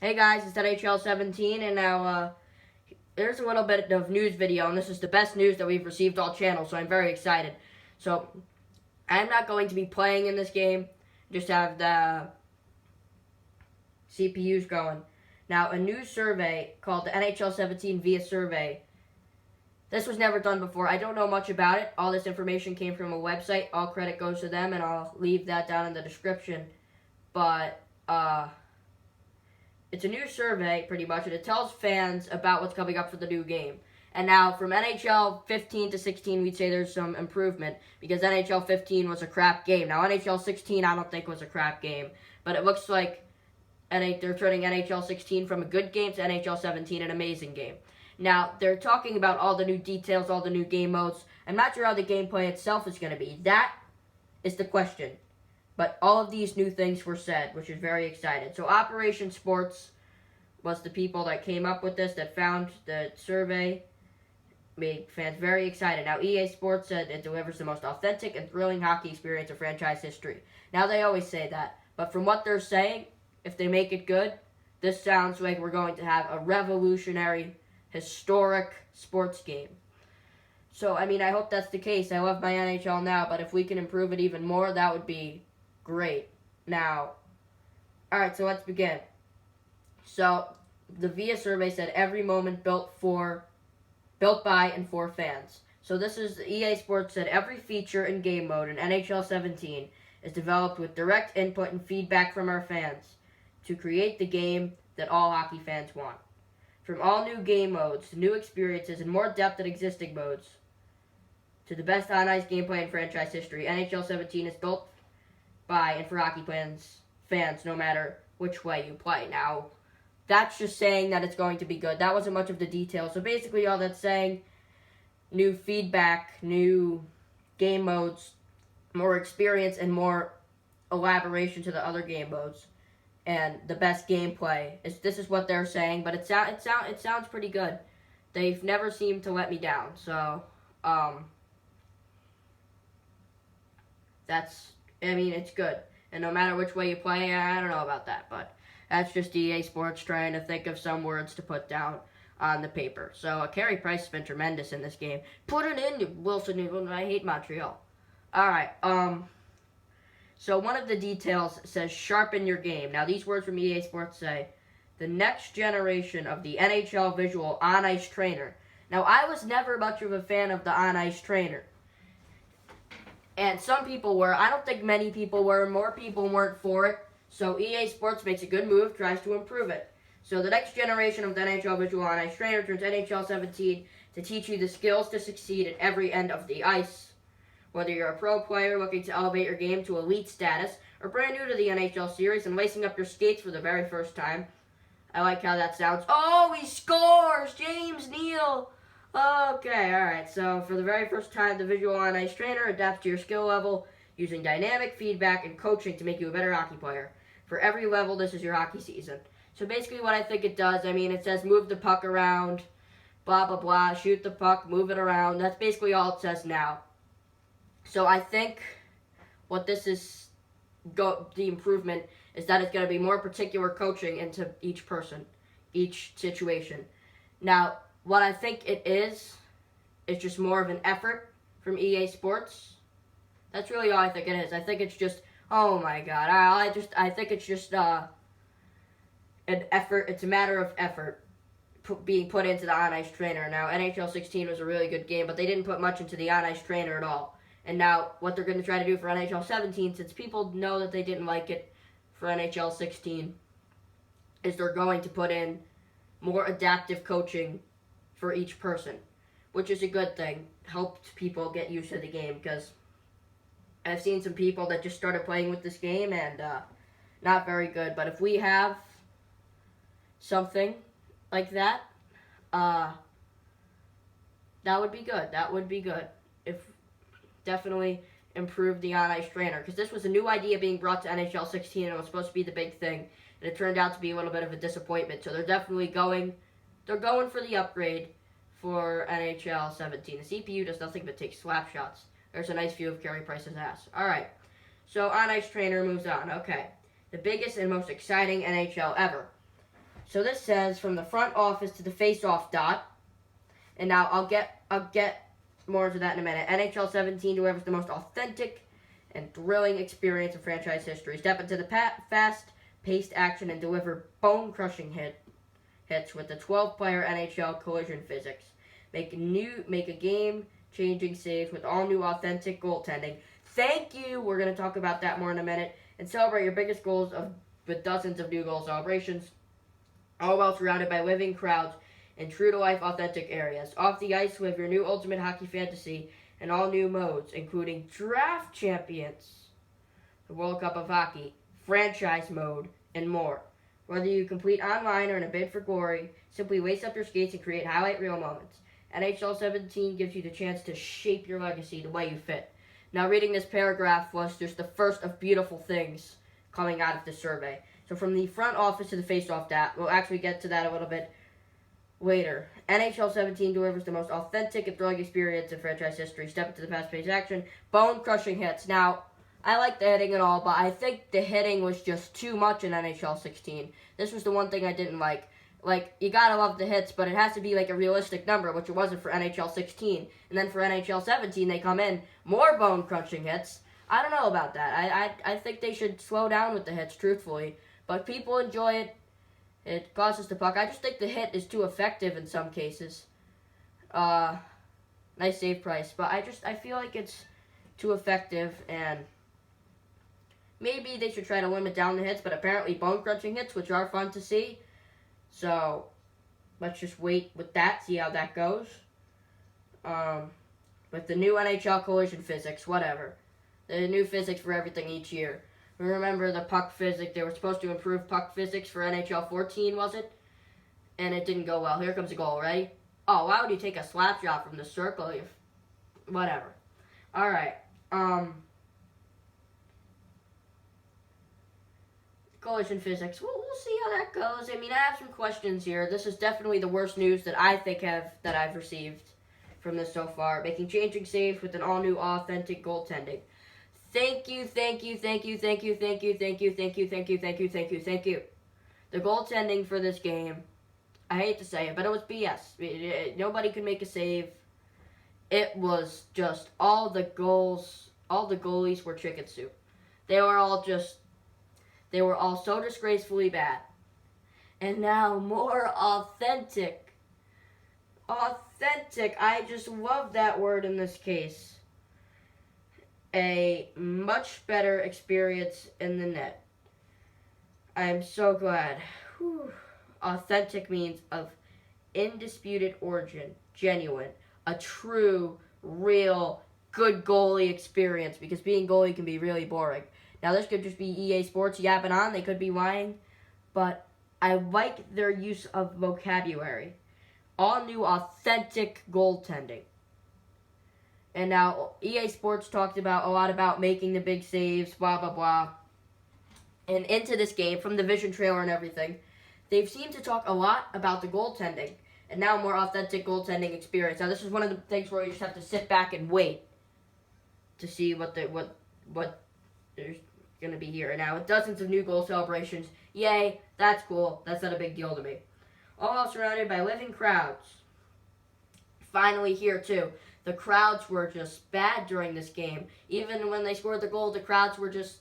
Hey guys, it's NHL 17, and now there's a little bit of news video, and this is the best news that we've received all channels, so I'm very excited. So, I'm not going to be playing in this game, just have the CPUs going. Now, a new survey called the NHL 17 Via Survey. This was never done before. I don't know much about it. All this information came from a website. All credit goes to them, and I'll leave that down in the description. But, it's a new survey, pretty much, and it tells fans about what's coming up for the new game. And now, from NHL 15 to 16, we'd say there's some improvement, because NHL 15 was a crap game. Now, NHL 16, I don't think was a crap game, but it looks like they're turning NHL 16 from a good game to NHL 17 an amazing game. Now, they're talking about all the new details, all the new game modes. I'm not sure how the gameplay itself is going to be. That is the question. But all of these new things were said, which is very exciting. So Operation Sports was the people that came up with this, that found the survey, made fans very excited. Now EA Sports said it delivers the most authentic and thrilling hockey experience of franchise history. Now they always say that, but from what they're saying, if they make it good, this sounds like we're going to have a revolutionary, historic sports game. So, I mean, I hope that's the case. I love my NHL now, but if we can improve it even more, that would be great. Now, alright, so let's begin. So, the VIA survey said every moment built by and for fans. So this is, EA Sports said every feature and game mode in NHL 17 is developed with direct input and feedback from our fans to create the game that all hockey fans want. From all new game modes to new experiences and more depth than existing modes to the best on-ice gameplay in franchise history, NHL 17 is built by and for hockey fans no matter which way you play. Now, that's just saying that it's going to be good. That wasn't much of the detail. So basically all that's saying, new feedback, new game modes, more experience, and more elaboration to the other game modes, and the best gameplay. This is what they're saying, but it sounds pretty good. They've never seemed to let me down. So, it's good. And no matter which way you play, I don't know about that, but that's just EA Sports trying to think of some words to put down on the paper. So, Carey Price has been tremendous in this game. Put it in, Wilson. I hate Montreal. Alright, so one of the details says sharpen your game. Now, these words from EA Sports say, the next generation of the NHL visual on-ice trainer. Now, I was never much of a fan of the on-ice trainer. And some people were. I don't think many people were. More people weren't for it. So EA Sports makes a good move, tries to improve it. So the next generation of the NHL Visual On-Ice Trainer turns NHL 17 to teach you the skills to succeed at every end of the ice. Whether you're a pro player looking to elevate your game to elite status, or brand new to the NHL series and lacing up your skates for the very first time. I like how that sounds. Oh, he scores! James Neal! Okay, alright, so for the very first time, the Visual On-Ice Trainer adapts to your skill level using dynamic feedback and coaching to make you a better hockey player. For every level, this is your hockey season. So basically what I think it does, it says move the puck around, blah, blah, blah, shoot the puck, move it around. That's basically all it says now. So I think what this is, the improvement, is that it's going to be more particular coaching into each person, each situation. Now, what I think it is just more of an effort from EA Sports. That's really all I think it is. I think it's just, oh my god, I think it's just an effort. It's a matter of effort being put into the on-ice trainer. Now, NHL 16 was a really good game, but they didn't put much into the on-ice trainer at all. And now, what they're going to try to do for NHL 17, since people know that they didn't like it for NHL 16, is they're going to put in more adaptive coaching for each person, which is a good thing. Helped people get used to the game, because I've seen some people that just started playing with this game and not very good. But if we have something like that, that would be good. That would be good. If definitely improve the on-ice trainer, because this was a new idea being brought to NHL 16 and it was supposed to be the big thing, and it turned out to be a little bit of a disappointment. So they're definitely going for the upgrade for NHL 17. The CPU does nothing but take slap shots. There's a nice view of Carey Price's ass. Alright, so on-ice trainer moves on. Okay, the biggest and most exciting NHL ever. So this says from the front office to the face-off dot. And now I'll get more into that in a minute. NHL 17 delivers the most authentic and thrilling experience in franchise history. Step into the fast-paced action and deliver bone-crushing hits with the 12-player NHL collision physics. Make a game-changing saves with all-new authentic goaltending. Thank you. We're going to talk about that more in a minute. And celebrate your biggest goals with dozens of new goal celebrations, all while surrounded by living crowds in true-to-life authentic areas. Off the ice, live your new ultimate hockey fantasy in all new modes, including Draft Champions, the World Cup of Hockey, Franchise Mode, and more. Whether you complete online or in a bid for glory, simply lace up your skates and create highlight reel moments. NHL 17 gives you the chance to shape your legacy the way you fit. Now, reading this paragraph was just the first of beautiful things coming out of the survey. So from the front office to the face-off dot, we'll actually get to that a little bit later. NHL 17 delivers the most authentic and thrilling experience in franchise history. Step into the fast-paced action. Bone-crushing hits. Now, I like the hitting and all, but I think the hitting was just too much in NHL 16. This was the one thing I didn't like. Like, you gotta love the hits, but it has to be like a realistic number, which it wasn't for NHL 16. And then for NHL 17, they come in more bone-crunching hits. I don't know about that. I think they should slow down with the hits, truthfully. But people enjoy it. It crosses the puck. I just think the hit is too effective in some cases. Nice save price, but I feel like it's too effective, and maybe they should try to limit down the hits, but apparently bone-crunching hits, which are fun to see. So, let's just wait with that, see how that goes. With the new NHL collision physics, whatever. The new physics for everything each year. Remember the puck physics, they were supposed to improve puck physics for NHL 14, was it? And it didn't go well. Here comes a goal, ready? Oh, why would you take a slap shot from the circle? Whatever. Alright, collision physics. We'll see how that goes. I mean, I have some questions here. This is definitely the worst news that I think that I've received from this so far. Making changing saves with an all-new authentic goaltending. Thank you. The goaltending for this game, I hate to say it, but it was BS. Nobody could make a save. It was just all the goalies were chicken soup. They were all so disgracefully bad. And now more authentic. Authentic. I just love that word in this case. A much better experience in the net. I'm so glad. Whew. Authentic means of indisputed origin, genuine, a true, real, good goalie experience, because being goalie can be really boring. Now, this could just be EA Sports yapping on. They could be lying. But I like their use of vocabulary. All new authentic goaltending. And now, EA Sports talked a lot about making the big saves, blah, blah, blah. And into this game, from the vision trailer and everything, they've seemed to talk a lot about the goaltending. And now more authentic goaltending experience. Now, this is one of the things where you just have to sit back and wait to see what there's going to be here. Now, with dozens of new goal celebrations, yay, that's cool. That's not a big deal to me. All while surrounded by living crowds. Finally here, too. The crowds were just bad during this game. Even when they scored the goal, the crowds were just...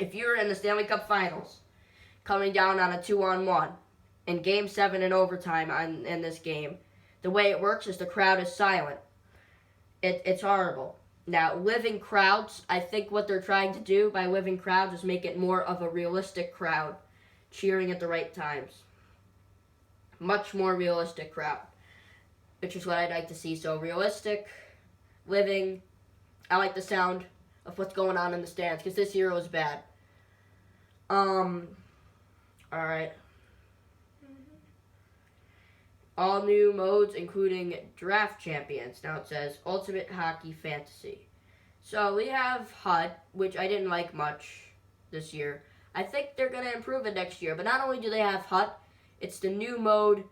If you were in the Stanley Cup Finals, coming down on a 2-on-1, in Game 7 in overtime in this game, the way it works is the crowd is silent. It's horrible. Now, living crowds, I think what they're trying to do by living crowds is make it more of a realistic crowd, cheering at the right times. Much more realistic crowd. Which is what I'd like to see. So realistic, living. I like the sound of what's going on in the stands, because this year was bad. Alright. All new modes, including Draft Champions. Now it says Ultimate Hockey Fantasy. So we have HUD, which I didn't like much this year. I think they're going to improve it next year. But not only do they have HUD, it's the new mode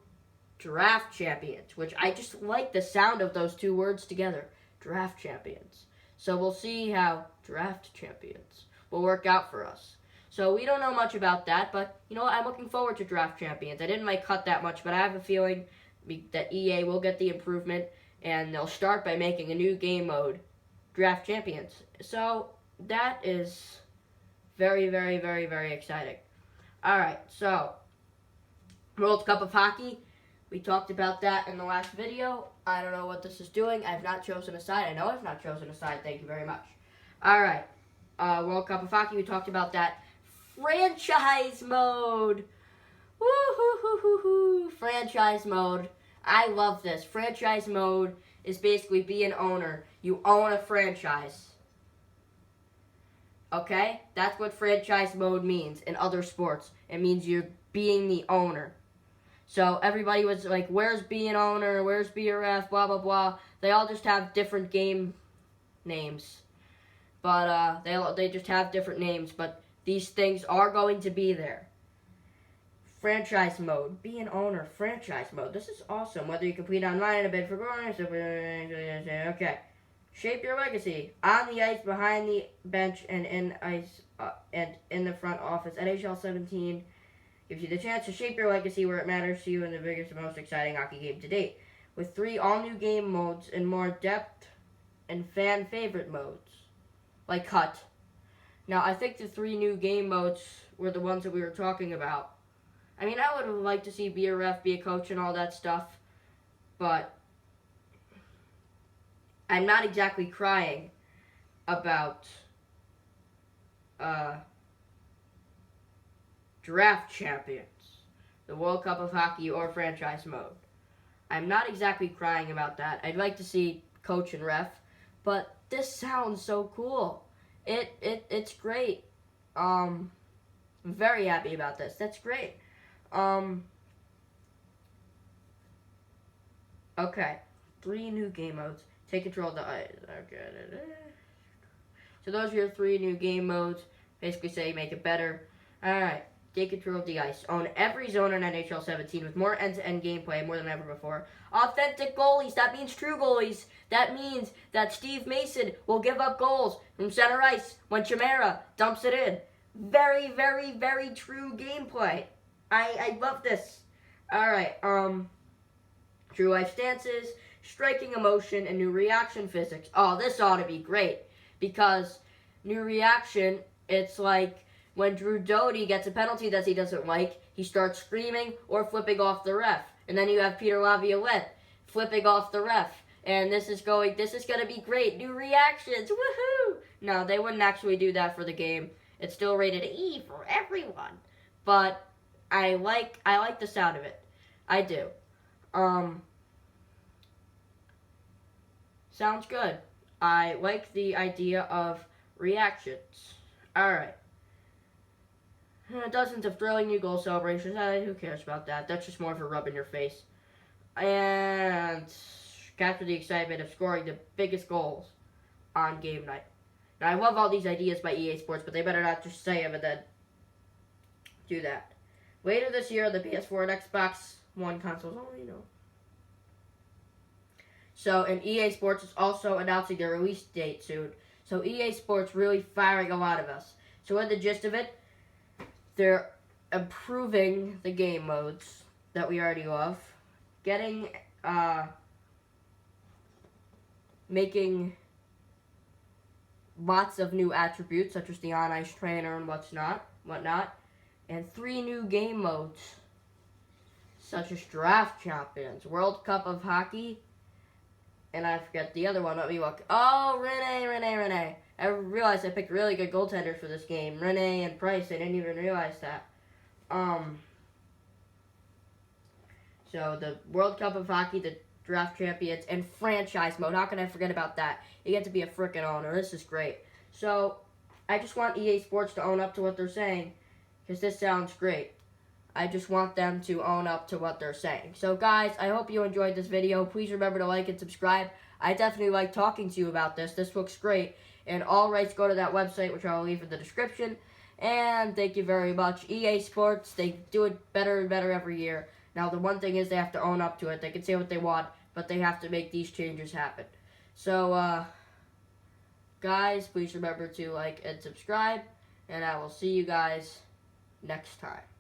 Draft Champions, which I just like the sound of those two words together. Draft Champions. So we'll see how Draft Champions will work out for us. So we don't know much about that, but you know what? I'm looking forward to Draft Champions. I didn't like cut that much, but I have a feeling that EA will get the improvement, and they'll start by making a new game mode, Draft Champions. So that is very, very, very, very exciting. All right, so World Cup of Hockey. We talked about that in the last video. I don't know what this is doing. I've not chosen a side. I know I've not chosen a side. Thank you very much. All right, World Cup of Hockey. We talked about that. Franchise mode. Woo-hoo-hoo-hoo-hoo. Franchise mode. I love this. Franchise mode is basically be an owner. You own a franchise. Okay? That's what franchise mode means in other sports. It means you're being the owner. So everybody was like, where's be an owner? Where's be a ref? Blah, blah, blah. They all just have different game names. But they just have different names. But these things are going to be there. Franchise mode. Be an owner. Franchise mode. This is awesome. Whether you complete online in a bid for glory. Okay. Shape your legacy. On the ice, behind the bench, and in the front office. NHL 17 gives you the chance to shape your legacy where it matters to you in the biggest and most exciting hockey game to date. With 3 all-new game modes and more depth and fan favorite modes. Like cut. Now, I think the 3 new game modes were the ones that we were talking about. I mean, I would have liked to see be a ref, be a coach, and all that stuff. But I'm not exactly crying about Draft Champions, the World Cup of Hockey, or franchise mode. I'm not exactly crying about that. I'd like to see coach and ref, but this sounds so cool. It's great. I'm very happy about this. That's great. Okay. 3 new game modes. Take control of the ice. Okay. So those are your 3 new game modes. Basically say make it better. Alright. Take control of the ice. Own every zone in NHL 17 with more end-to-end gameplay more than ever before. Authentic goalies. That means true goalies. That means that Steve Mason will give up goals from center ice when Chimera dumps it in. Very, very, very true gameplay. I love this. Alright, true life stances, striking emotion, and new reaction physics. Oh, this ought to be great. Because new reaction, it's like when Drew Doughty gets a penalty that he doesn't like, he starts screaming or flipping off the ref. And then you have Peter Laviolette flipping off the ref. And this is going to be great. New reactions, woohoo! No, they wouldn't actually do that for the game. It's still rated E for everyone. But I like the sound of it. I do. Sounds good. I like the idea of reactions. Alright. Dozens of thrilling new goal celebrations. Who cares about that? That's just more for rubbing your face. And capture the excitement of scoring the biggest goals on game night. Now, I love all these ideas by EA Sports, but they better not just say them and then do that. Later this year, the PS4 and Xbox One consoles only, no. So, and EA Sports is also announcing their release date soon. So, EA Sports really firing a lot of us. So, in the gist of it, they're improving the game modes that we already love. Getting, making lots of new attributes, such as the on-ice trainer and whatnot. And 3 new game modes, such as Draft Champions, World Cup of Hockey, and I forget the other one. Let me look. Oh, Rene. I realized I picked really good goaltenders for this game. Rene and Price. I didn't even realize that. So the World Cup of Hockey, the Draft Champions, and franchise mode. How can I forget about that? You get to be a frickin' owner. This is great. So I just want EA Sports to own up to what they're saying, because this sounds great. I just want them to own up to what they're saying. So guys, I hope you enjoyed this video. Please remember to like and subscribe. I definitely like talking to you about this. This looks great. And all rights go to that website, which I will leave in the description. And thank you very much. EA Sports, they do it better and better every year. Now, the one thing is they have to own up to it. They can say what they want, but they have to make these changes happen. So, guys, please remember to like and subscribe. and I will see you guys next time.